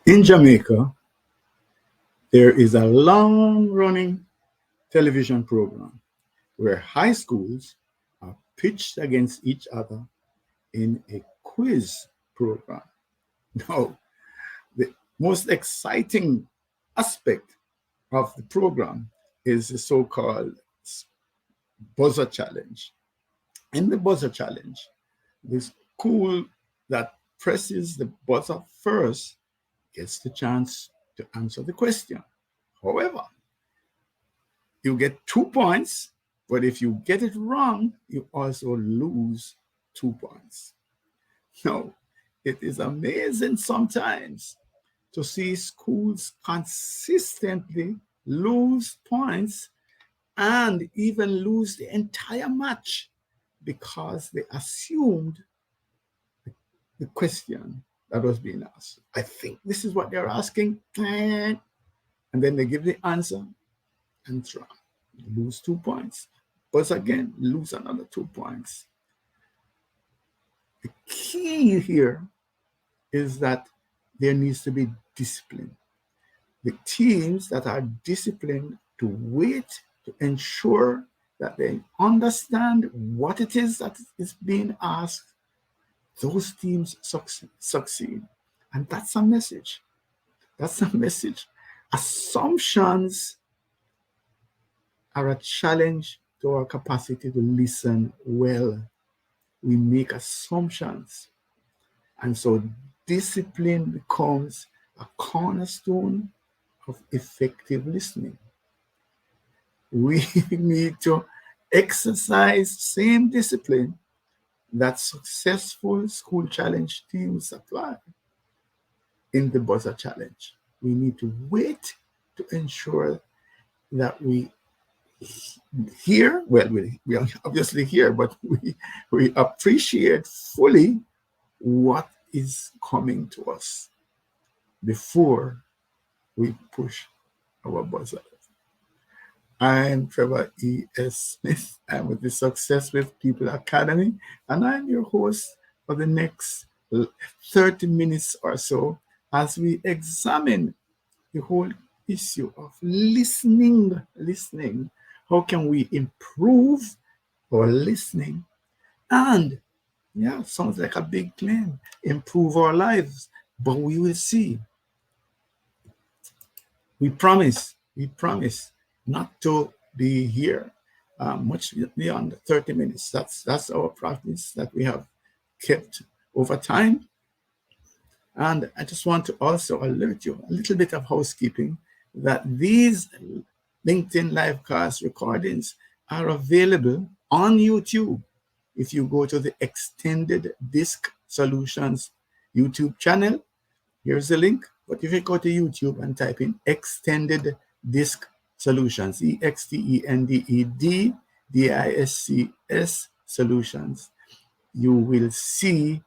In Jamaica, there is a long-running television program where high schools are pitched against each other in a quiz program. Now, the most exciting aspect of the program is the so-called buzzer challenge. In the buzzer challenge, the school that presses the buzzer first gets the chance to answer the question. However, you get 2 points, but if you get it wrong, you also lose 2 points. Now, it is amazing sometimes to see schools consistently lose points and even lose the entire match because they assumed the question that was being asked. I think this is what they're asking. And then they give the answer and try. Lose 2 points. But again, lose another 2 points. The key here is that there needs to be discipline. The teams that are disciplined to wait to ensure that they understand what it is that is being asked, those teams succeed. And that's a message. That's a message. Assumptions are a challenge to our capacity to listen well. We make assumptions. And so discipline becomes a cornerstone of effective listening. We need to exercise same discipline that successful school challenge teams apply in the buzzer challenge. We need to wait to ensure that we hear, well, we are obviously hear, but we appreciate fully what is coming to us before we push our buzzer. I'm Trevor E.S. Smith. I'm with the Success with People Academy, and I'm your host for the next 30 minutes or so as we examine the whole issue of listening. Listening. How can we improve our listening? And yeah, sounds like a big claim. Improve our lives, but we will see. We promise not to be here much beyond 30 minutes. That's our practice that we have kept over time. And I just want to also alert you a little bit of housekeeping that these LinkedIn Livecast recordings are available on YouTube. If you go to the Extended Disk Solutions YouTube channel, here's the link. But if you go to YouTube and type in Extended Disk Solutions, EXTENDED Solutions, you will see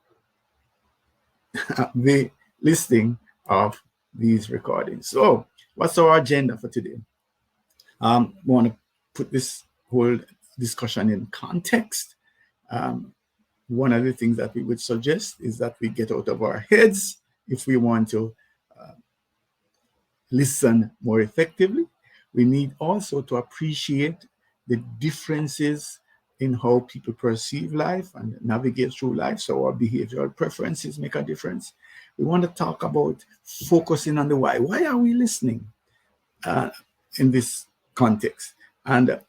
the listing of these recordings. So, what's our agenda for today? I want to put this whole discussion in context. One of the things that we would suggest is that we get out of our heads if we want to listen more effectively. We need also to appreciate the differences in how people perceive life and navigate through life. So our behavioral preferences make a difference. We want to talk about focusing on the why. Why are we listening in this context? And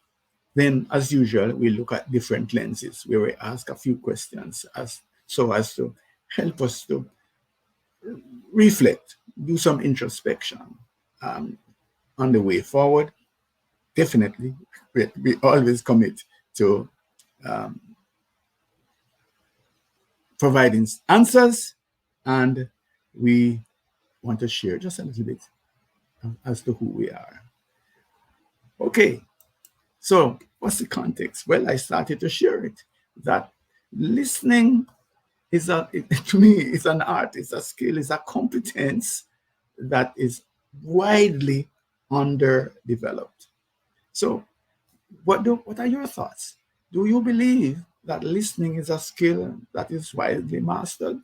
then, as usual, we look at different lenses where we ask a few questions as to help us to reflect, do some introspection on the way forward. Definitely, we always commit to providing answers, and we want to share just a little bit as to who we are. Okay, so what's the context? Well, I started to share it, that listening is to me, it's an art, it's a skill, it's a competence that is widely underdeveloped. So what are your thoughts? Do you believe that listening is a skill that is widely mastered?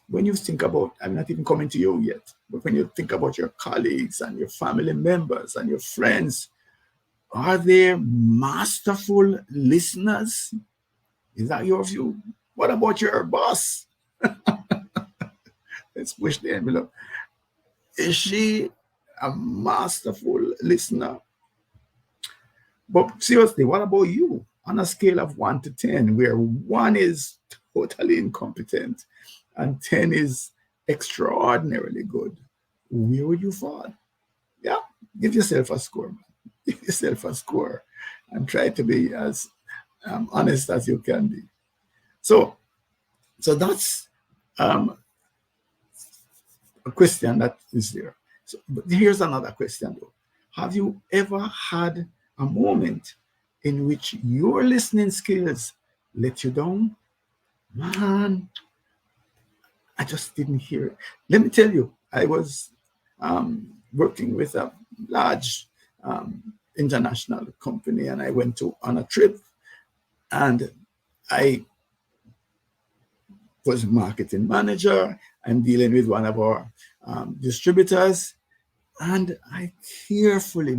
when you think about, I'm not even coming to you yet, but when you think about your colleagues and your family members and your friends, are they masterful listeners? Is that your view? What about your boss? Let's push the envelope. Is she a masterful listener? But seriously, what about you? On a scale of 1 to 10, where 1 is totally incompetent and 10 is extraordinarily good, where would you fall? Yeah, give yourself a score, man. Give yourself a score and try to be as honest as you can be. So, so that's um, a question that is there. So, but here's another question though. Have you ever had a moment in which your listening skills let you down? Man, I just didn't hear it. Let me tell you, I was working with a large international company, and I went to on a trip, and I was a marketing manager. I'm dealing with one of our distributors, and I carefully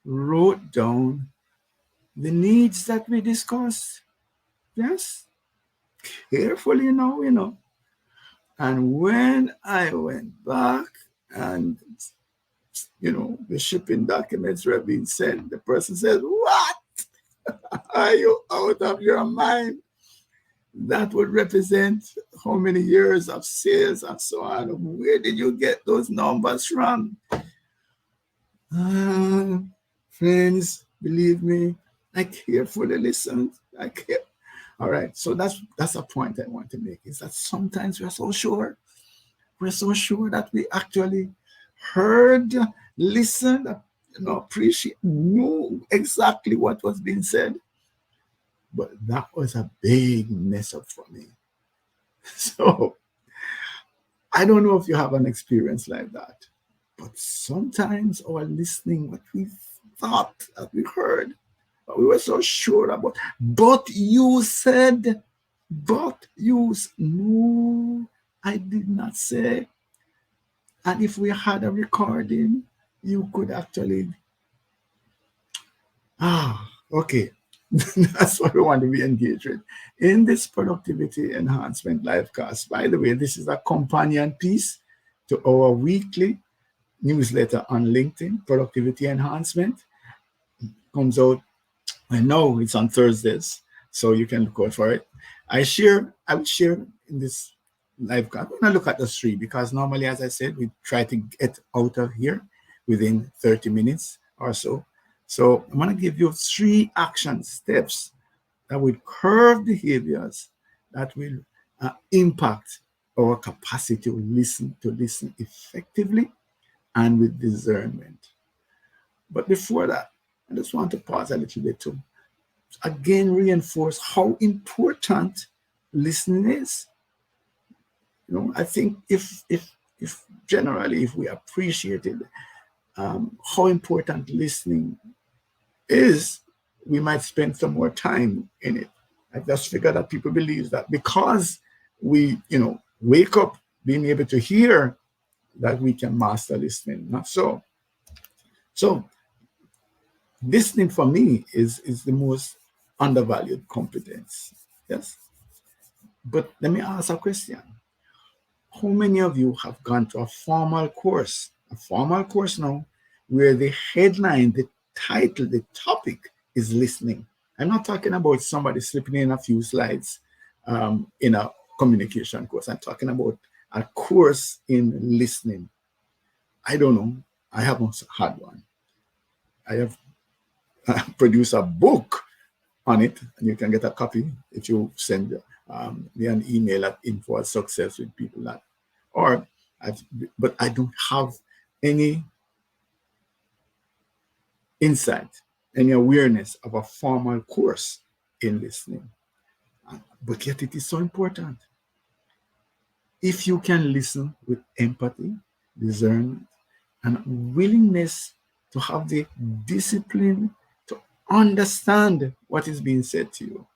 wrote down the needs that we discussed. Yes, carefully now. And when I went back and, the shipping documents were being sent, the person said, "What? Are you out of your mind? That would represent how many years of sales and so on. Where did you get those numbers from?" Uh, Friends, believe me, I carefully listened. I care. All right. So that's a point I want to make, is that sometimes we're so sure that we actually heard, listened, appreciate, knew exactly what was being said. But that was a big mess up for me. So I don't know if you have an experience like that, but sometimes our listening, what we thought that we heard, what we were so sure about, but you said, no, I did not say. And if we had a recording, you could actually, okay. That's what we want to be engaged with. In this productivity enhancement live cast, by the way, this is a companion piece to our weekly newsletter on LinkedIn, Productivity Enhancement. Comes out, I know it's on Thursdays, so you can look out for it. I would share in this live cast. I'm going to look at the three because normally, as I said, we try to get out of here within 30 minutes or so. So I'm going to give you 3 action steps that will curve behaviors that will impact our capacity to listen effectively and with discernment. But before that, I just want to pause a little bit to again reinforce how important listening is. I think if generally if we appreciated how important listening is, we might spend some more time in it. I just figure that people believe that because we, wake up being able to hear, that we can master listening. Not so. So listening for me is the most undervalued competence. Yes. But let me ask a question. How many of you have gone to a formal course now, where the headline, the title, the topic is listening? I'm not talking about somebody slipping in a few slides in a communication course. I'm talking about a course in listening. I don't know. I haven't had one. I have produced a book on it, and you can get a copy if you send me an email at info@success with people that, or but I don't have any insight, any awareness of a formal course in listening. But yet it is so important. If you can listen with empathy, discernment, and willingness to have the discipline to understand what is being said to you,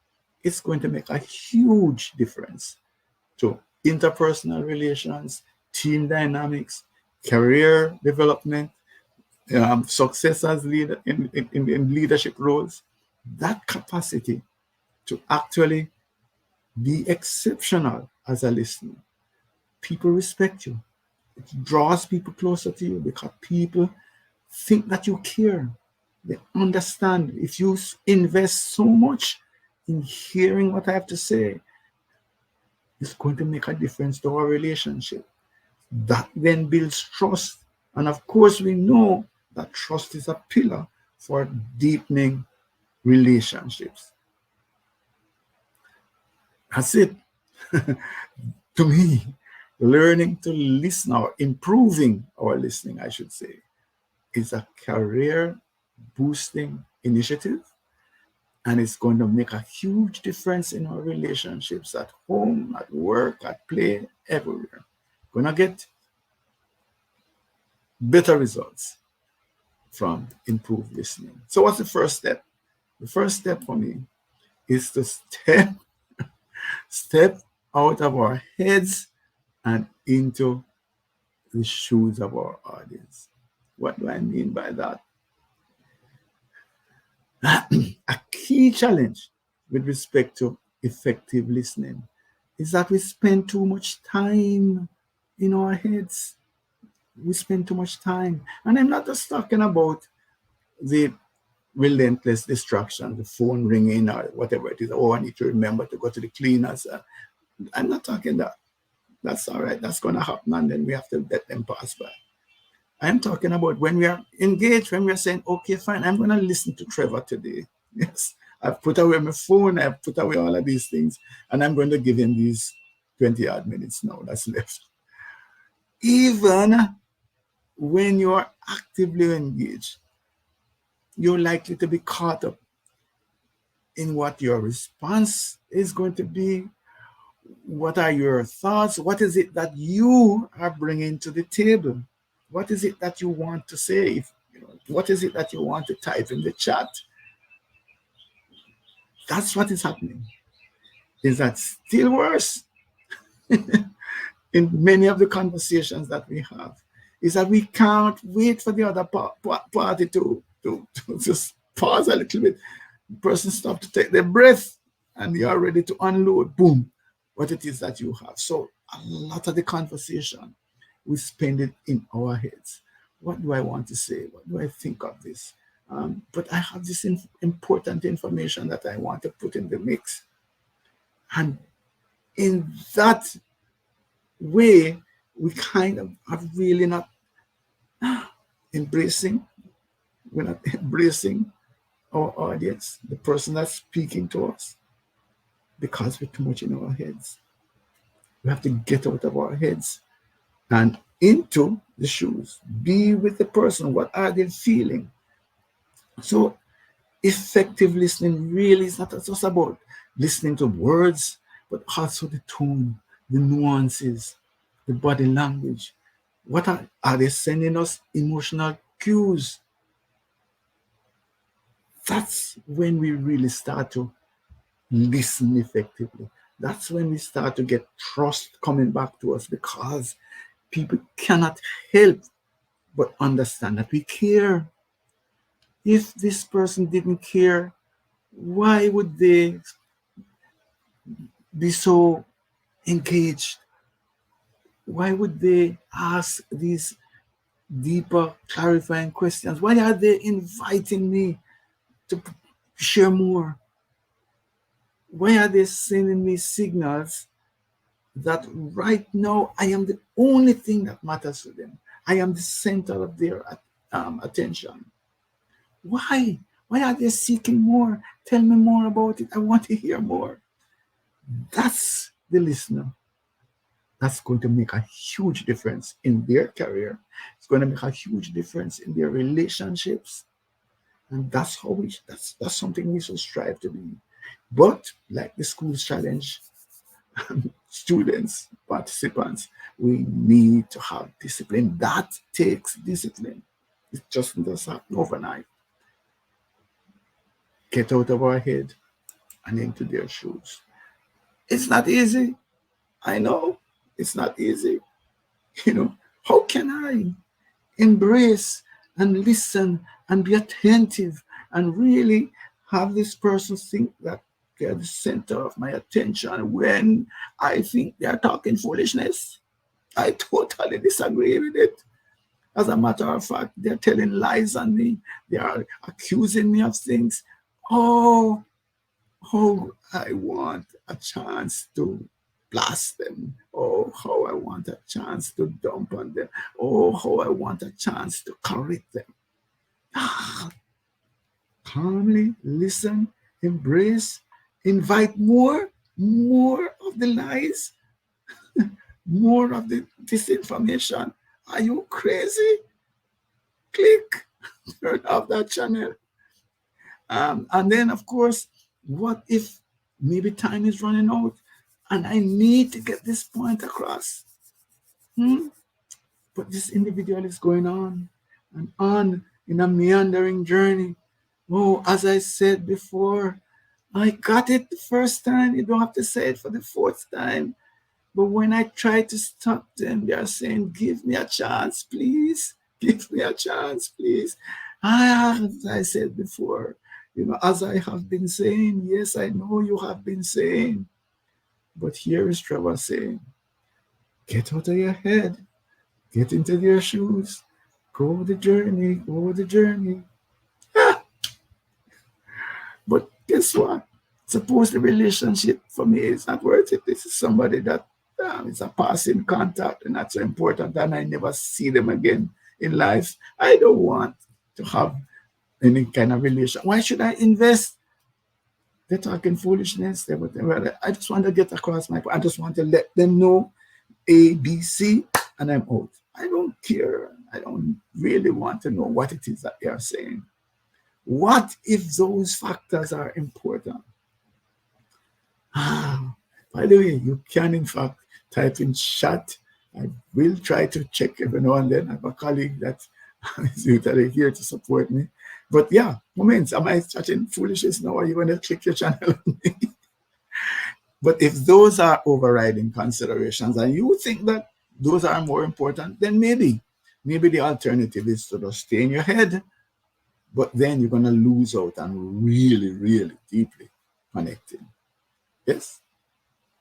it's going to make a huge difference to interpersonal relations, team dynamics, career development, success as leader in leadership roles. That capacity to actually be exceptional as a listener. People respect you. It draws people closer to you because people think that you care. They understand. If you invest so much in hearing what I have to say, it's going to make a difference to our relationship. That then builds trust. And of course, we know that trust is a pillar for deepening relationships. That's it. To me, learning to listen or improving our listening, I should say, is a career boosting initiative, and it's going to make a huge difference in our relationships at home, at work, at play, everywhere. Going to get better results from improved listening. So what's the first step? The first step for me is to step out of our heads and into the shoes of our audience. What do I mean by that? A key challenge with respect to effective listening is that we spend too much time in our heads. We spend too much time. And I'm not just talking about the relentless distraction, the phone ringing or whatever it is. Oh, I need to remember to go to the cleaners. I'm not talking that. That's all right. That's going to happen. And then we have to let them pass by. I'm talking about when we are engaged, when we are saying, okay, fine, I'm going to listen to Trevor today. Yes, I've put away my phone, I've put away all of these things, and I'm going to give him these 20 odd minutes now that's left. Even when you are actively engaged, you're likely to be caught up in what your response is going to be. What are your thoughts? What is it that you are bringing to the table? What is it that you want to say? What is it that you want to type in the chat? That's what is happening. Is that still worse in many of the conversations that we have? Is that we can't wait for the other party to just pause a little bit. The person stop to take their breath, and you are ready to unload. Boom, what it is that you have. So a lot of the conversation, we spend it in our heads. What do I want to say? What do I think of this? But I have this important information that I want to put in the mix. And in that way, we kind of are really not embracing. We're not embracing our audience, the person that's speaking to us, because we're too much in our heads. We have to get out of our heads and into the shoes. Be with the person. What are they feeling? So effective listening really is not just about listening to words, but also the tone, the nuances, the body language. What are they sending us? Emotional cues. That's when we really start to listen effectively. That's when we start to get trust coming back to us, because people cannot help but understand that we care. If this person didn't care, why would they be so engaged? Why would they ask these deeper, clarifying questions? Why are they inviting me to share more? Why are they sending me signals that right now I am the only thing that matters to them? I am the center of their attention. Why? Why are they seeking more? Tell me more about it. I want to hear more. That's the listener. That's going to make a huge difference in their career. It's going to make a huge difference in their relationships. And that's how that's something we should strive to be. But like the schools challenge students, participants, we need to have discipline. That takes discipline. It just doesn't happen overnight. Get out of our head and into their shoes. It's not easy. I know it's not easy. You know, how can I embrace and listen and be attentive and really have this person think that they're the center of my attention when I think they're talking foolishness? I totally disagree with it. As a matter of fact, they're telling lies on me. They are accusing me of things. Oh, oh, I want a chance to blast them. Oh, how I want a chance to dump on them. Oh, how I want a chance to correct them. Ah, calmly listen, embrace, invite more of the lies, more of the disinformation. Are you crazy? Click, turn off that channel. And then, of course, what if maybe time is running out and I need to get this point across? Hmm? But this individual is going on and on in a meandering journey. Oh, as I said before, I got it the first time. You don't have to say it for the fourth time. But when I try to stop them, they are saying, give me a chance, please. Give me a chance, please. As I said before, as I have been saying, yes, I know you have been saying. But here is Trevor saying, get out of your head, get into their shoes, go the journey, go the journey. But guess what? Suppose the relationship for me is not worth it. This is somebody that is a passing contact and that's so important, and I never see them again in life. I don't want to have any kind of relation. Why should I invest? They're talking foolishness. I just want to get across my point. I just want to let them know A, B, C, and I'm out. I don't care. I don't really want to know what it is that they are saying. What if those factors are important? By the way, you can in fact type in chat. I will try to check every now and then. I have a colleague that is usually here to support me. But yeah, moments, am I chatting foolishness now? Are you going to click your channel on me? But if those are overriding considerations and you think that those are more important, then maybe the alternative is to just stay in your head, but then you're going to lose out on really, really deeply connecting. Yes?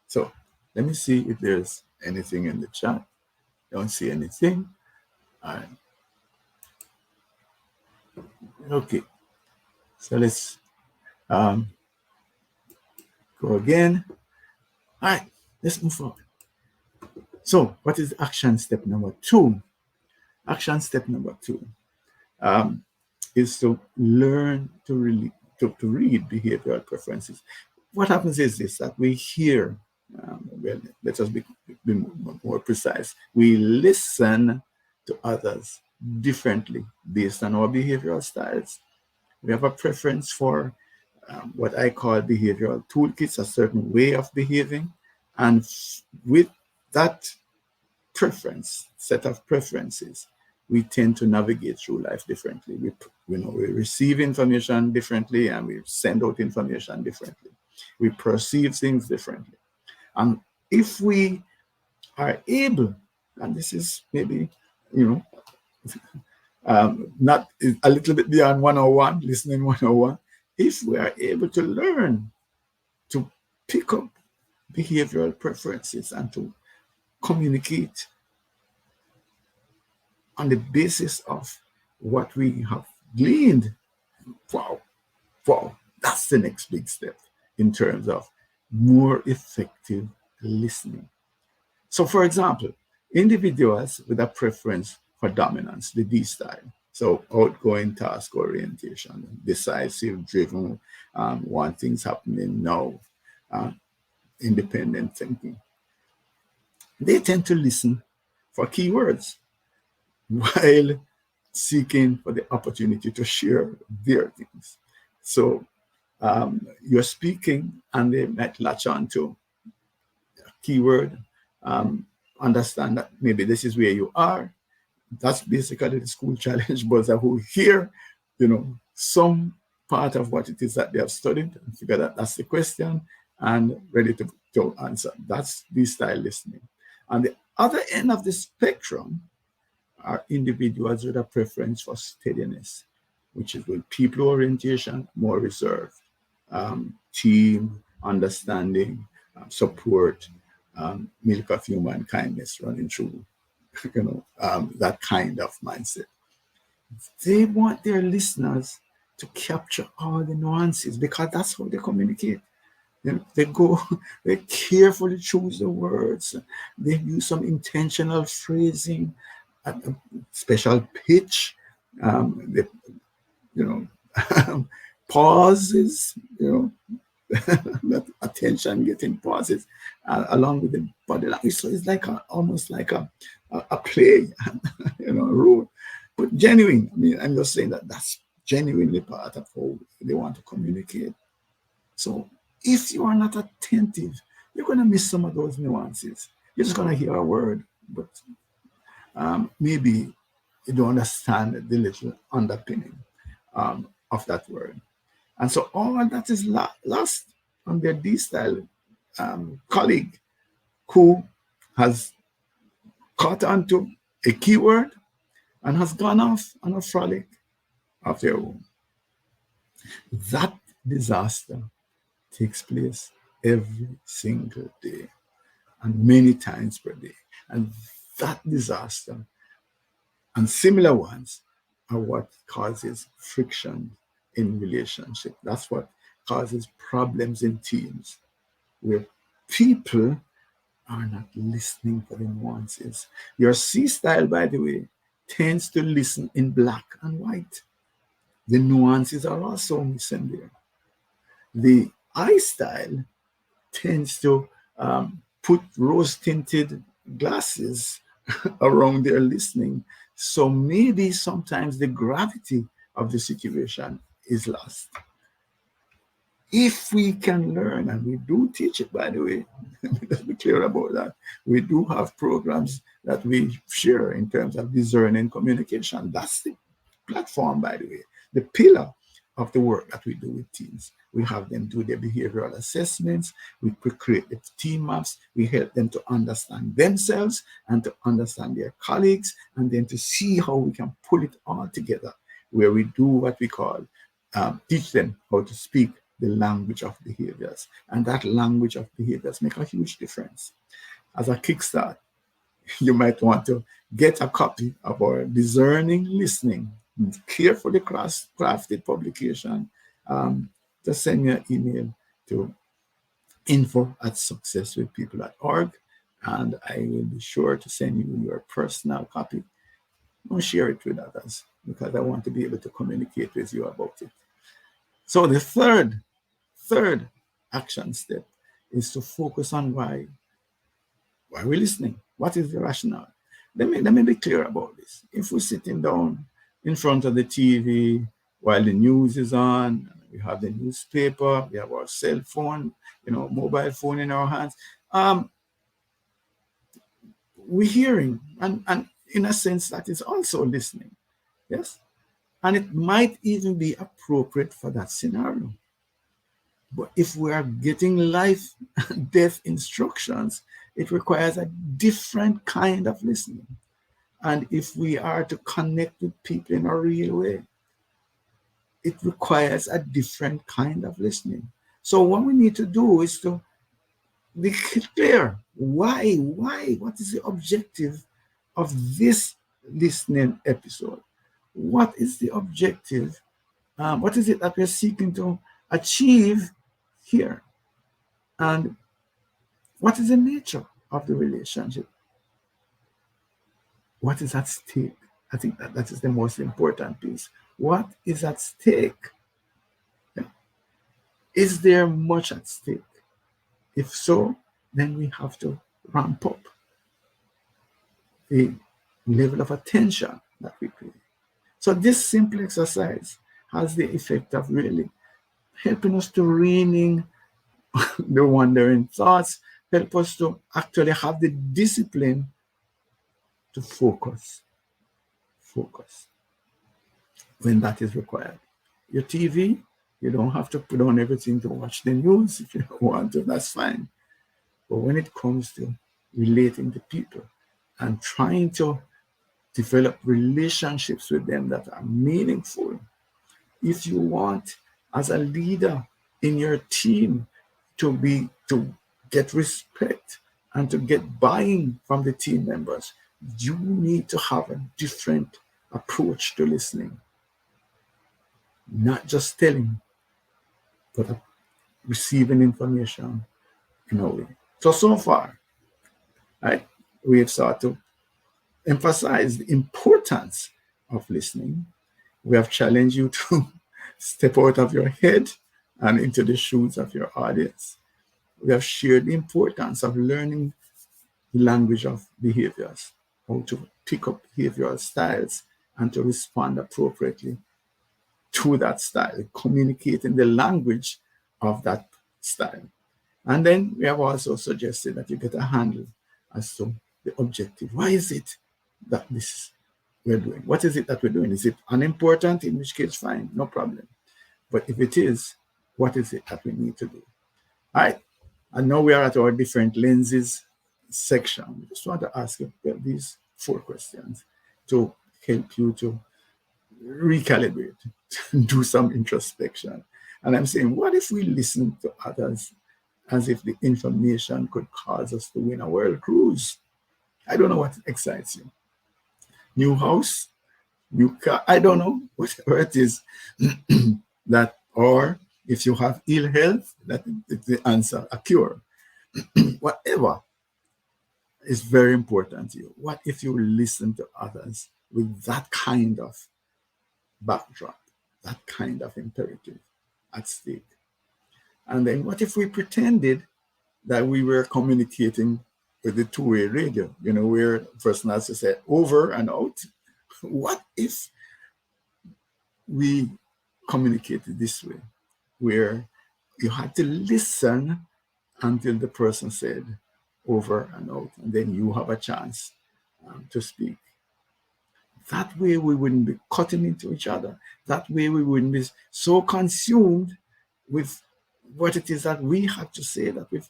So let me see if there's anything in the chat. Don't see anything. All right. Okay. So let's go again. All right. Let's move forward. So what is action step number 2? Action step number 2 is to learn to really to read behavioral preferences. What happens is this, that we hear, well, let us be more precise, we listen to others differently based on our behavioral styles. We have a preference for what I call behavioral toolkits, a certain way of behaving. And with that set of preferences, we tend to navigate through life differently. We receive information differently and we send out information differently. We perceive things differently. And if we are able, and this is maybe, not a little bit beyond 101, listening 101, if we are able to learn to pick up behavioral preferences and to communicate on the basis of what we have gleaned, wow, that's the next big step in terms of more effective listening. So, for example, individuals with a preference for dominance, the D style, so outgoing, task orientation, decisive, driven, want things happening now, independent thinking, they tend to listen for keywords while seeking for the opportunity to share their things. So you're speaking and they might latch on to a keyword, understand that maybe this is where you are. That's basically the school challenge, but who hear, some part of what it is that they have studied and figure that that's the question and ready to answer. That's the style listening. On the other end of the spectrum are individuals with a preference for steadiness, which is with people orientation, more reserved, team, understanding, support, milk of human kindness running through, that kind of mindset. They want their listeners to capture all the nuances because that's how they communicate. They go, they carefully choose the words. They use some intentional phrasing, a special pitch. They, you know, pauses. That attention getting pauses along with the body language. So it's like almost like a play, a role. But genuine. I mean, I'm just saying that that's genuinely part of how they want to communicate. So if you are not attentive, you're going to miss some of those nuances. You're just going to hear a word, but maybe you don't understand the little underpinning of that word. And so all that is lost on their D-style colleague who has caught on to a keyword and has gone off on a frolic of their own. That disaster takes place every single day and many times per day. And that disaster and similar ones are what causes friction in relationship. That's what causes problems in teams where people are not listening for the nuances. Your C style, by the way, tends to listen in black and white. The nuances are also missing there. The I style tends to put rose tinted glasses around their listening. So maybe sometimes the gravity of the situation is lost. If we can learn, and we do teach it, by the way, let's be clear about that. We do have programs that we share in terms of discerning communication. That's the platform, by the way, the pillar of the work that we do with teams. We have them do their behavioral assessments. We create the team maps. We help them to understand themselves and to understand their colleagues, and then to see how we can pull it all together, where we do what we call teach them how to speak the language of behaviors. And that language of behaviors make a huge difference. As a kickstart, you might want to get a copy of our Discerning Listening, carefully crafted publication. Just send me an email to info@successwithpeople.org, and I will be sure to send you your personal copy. Don't share it with others because I want to be able to communicate with you about it. So the third action step is to focus on why we're listening. What is the rationale? Let me be clear about this. If we're sitting down in front of the TV while the news is on, we have the newspaper, we have our cell phone, mobile phone in our hands, we're hearing, and in a sense that is also listening. Yes? And it might even be appropriate for that scenario. But if we are getting life and death instructions, it requires a different kind of listening. And if we are to connect with people in a real way, it requires a different kind of listening. So what we need to do is to be clear. Why? What is the objective of this listening episode? What is the objective? What is it that we're seeking to achieve here? And what is the nature of the relationship? What is at stake? I think that is the most important piece. What is at stake? Yeah. Is there much at stake? If so, then we have to ramp up the level of attention that we create. So this simple exercise has the effect of really helping us to rein in the wandering thoughts, help us to actually have the discipline to focus when that is required. Your TV You don't have to put on everything to watch the news if you don't want to, that's fine. But when it comes to relating to people and trying to develop relationships with them that are meaningful, if you want as a leader in your team to get respect and to get buy-in from the team members, you need to have a different approach to listening. Not just telling, but receiving information in a way. So far, right, we have started to emphasize the importance of listening. We have challenged you to step out of your head and into the shoes of your audience. We have shared the importance of learning the language of behaviors, how to pick up behavioral styles and to respond appropriately to that style, communicating the language of that style. And then we have also suggested that you get a handle as to the objective. Why is it that this we're doing? What is it that we're doing? Is it unimportant? In which case, fine, no problem. But if it is, what is it that we need to do? All right. And now we are at our different lenses section. We just want to ask you these 4 questions to help you to recalibrate, do some introspection. And I'm saying, what if we listen to others as if the information could cause us to win a world cruise? I don't know what excites you. New house, new car, I don't know, whatever it is that, or if you have ill health, that is the answer, a cure. Whatever is very important to you. What if you listen to others with that kind of backdrop, that kind of imperative at stake? And then what if we pretended that we were communicating with the two-way radio, where the person has to say over and out? What if we communicated this way, where you had to listen until the person said over and out, and then you have a chance to speak? That way we wouldn't be cutting into each other. That way we wouldn't be so consumed with what it is that we have to say that we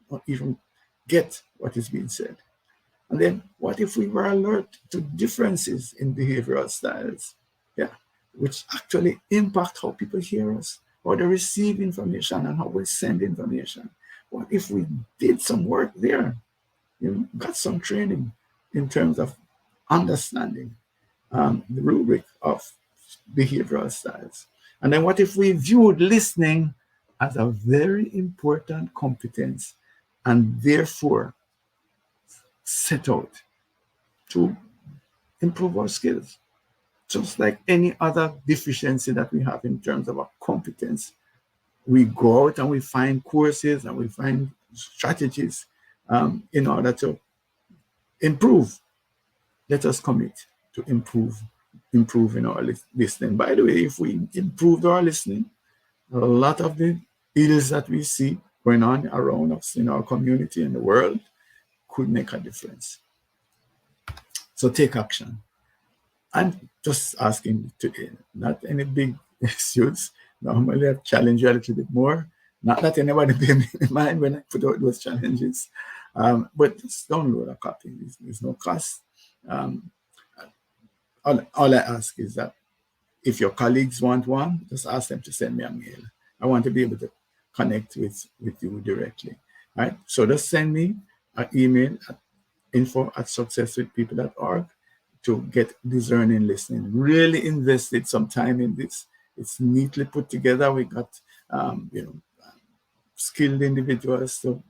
don't even get what is being said. And then what if we were alert to differences in behavioral styles, which actually impact how people hear us, how they receive information, and how we send information? What if we did some work there, got some training in terms of understanding the rubric of behavioral styles? And then what if we viewed listening as a very important competence and therefore set out to improve our skills? Just like any other deficiency that we have in terms of our competence, we go out and we find courses and we find strategies in order to improve. Let us commit to improving our listening. By the way, if we improved our listening, a lot of the ills that we see going on around us in our community and the world could make a difference. So take action. I'm just asking today, not any big issues. Normally I challenge you a little bit more. Not that anybody pay me in mind when I put out those challenges, but just download a copy. There's no cost. All I ask is that if your colleagues want one, just ask them to send me a mail. I want to be able to connect with you directly. All right. So just send me an email at info@successwithpeople.org to get discerning listening. Really invested some time in this. It's neatly put together. We got skilled individuals to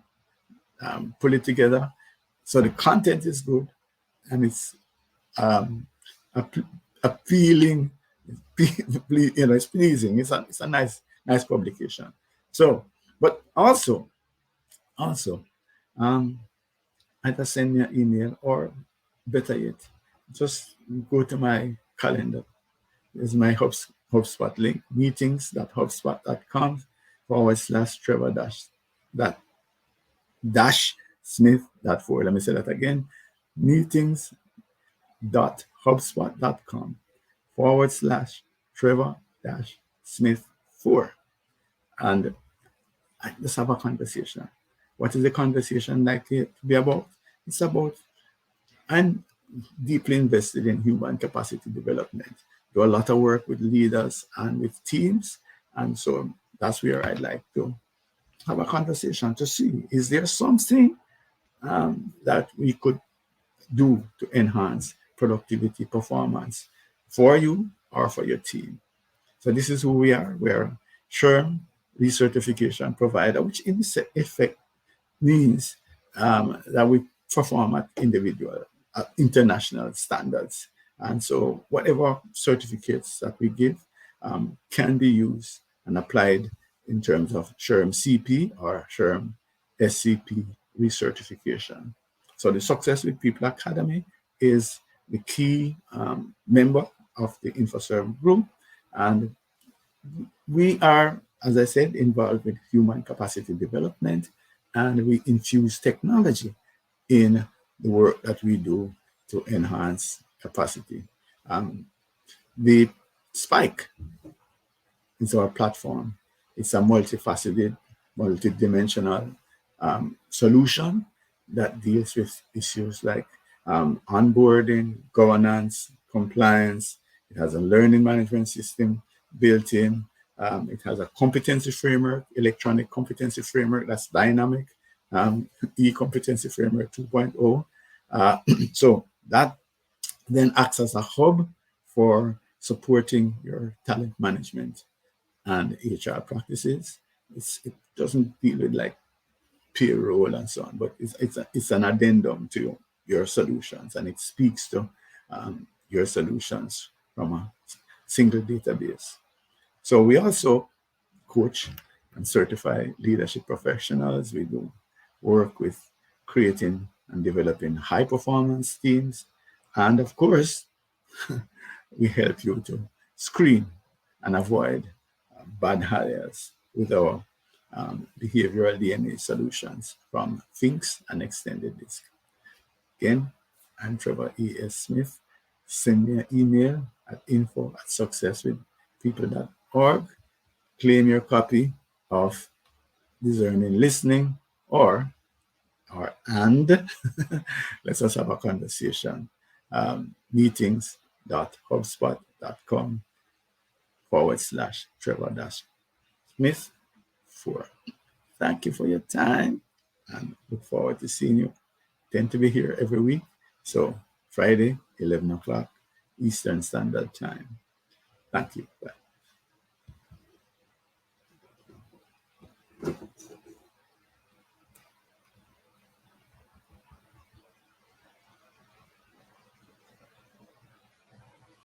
pull it together. So the content is good and it's appealing. It's pleasing. It's a nice publication. So, but also, either send me an email or better yet, just go to my calendar. There's my HubSpot link, meetings.hubspot.com/Trevor-Smith.4. Let me say that again, meetings.hubspot.com/Trevor-Smith4. And let's have a conversation. What is the conversation likely to be about? It's about, I'm deeply invested in human capacity development. Do a lot of work with leaders and with teams. And so that's where I'd like to have a conversation to see, is there something that we could do to enhance productivity performance for you or for your team? So this is who we are. We're SHRM recertification provider, which in effect means that we perform at individual, international standards. And so whatever certificates that we give can be used and applied in terms of SHRM CP or SHRM SCP recertification. So the Success with People Academy is the key member of the InfoServe group. And we are, as I said, involved with human capacity development, and we infuse technology in the work that we do to enhance capacity. The Spike is our platform. It's a multifaceted, multidimensional solution that deals with issues like onboarding, governance, compliance. It has a learning management system built in. It has a competency framework, electronic competency framework that's dynamic, e-competency framework 2.0. So that then acts as a hub for supporting your talent management and HR practices. It doesn't deal with like payroll and so on, but it's an addendum to your solutions, and it speaks to your solutions from a single database. So we also coach and certify leadership professionals. We do work with creating and developing high performance teams. And of course, we help you to screen and avoid bad hires with our behavioral DNA solutions from Finks and Extended Disk. Again, I'm Trevor E.S. Smith. Send me an email at info@successwithpeople.org. Claim your copy of Discerning Listening, or and let's just have a conversation. Meetings.hubspot.com/Trevor-Smith 4. Thank you for your time, and look forward to seeing you. Tend to be here every week. So Friday, 11 o'clock Eastern Standard Time. Thank you. Bye.